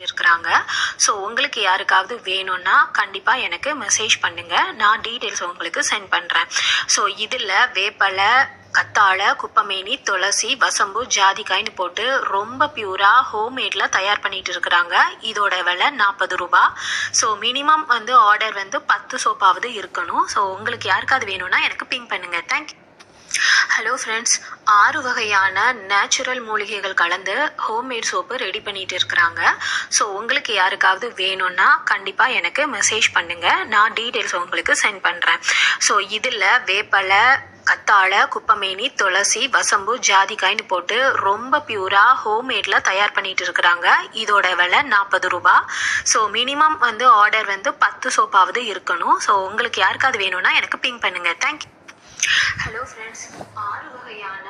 இருக்கிறாங்க. ஸோ உங்களுக்கு யாருக்காவது வேணும்னா கண்டிப்பாக எனக்கு மெசேஜ் பண்ணுங்கள். நான் டீட்டெயில்ஸ் உங்களுக்கு சென்ட் பண்ணுறேன். ஸோ இதில் வேப்பலை, கத்தாழை, குப்பமேனி, துளசி, வசம்பு, ஜாதிக்காய்னு போட்டு ரொம்ப பியூராக ஹோம்மேடில் தயார் பண்ணிட்டு இருக்கிறாங்க. இதோட விலை 40 ரூபா. ஸோ மினிமம் ஆர்டர் 10 சோப்பாவது இருக்கணும். ஸோ உங்களுக்கு யாருக்காவது வேணும்னா எனக்கு பிங் பண்ணுங்கள். தேங்க்யூ. ஹலோ ஃப்ரெண்ட்ஸ், 6 வகையான நேச்சுரல் மூலிகைகள் கலந்து ஹோம்மேட் சோப்பு ரெடி பண்ணிட்டு இருக்கிறாங்க. ஸோ உங்களுக்கு யாருக்காவது வேணும்னா கண்டிப்பாக எனக்கு மெசேஜ் பண்ணுங்கள். நான் டீட்டெயில்ஸ் உங்களுக்கு சென்ட் பண்ணுறேன். ஸோ இதில் வேப்பலை, கத்தாழை, குப்பமேனி, துளசி, வசம்பு, ஜாதிக்காய்னு போட்டு ரொம்ப பியூராக ஹோம்மேடில் தயார் பண்ணிட்டு இருக்கிறாங்க. இதோட விலை 40 ரூபா. ஸோ மினிமம் ஆர்டர் 10 சோப்பாவது இருக்கணும். ஸோ உங்களுக்கு யாருக்காவது வேணும்னா எனக்கு பிங் பண்ணுங்கள். தேங்க்யூ. ஹலோ ஃப்ரெண்ட்ஸ், 6 வகையான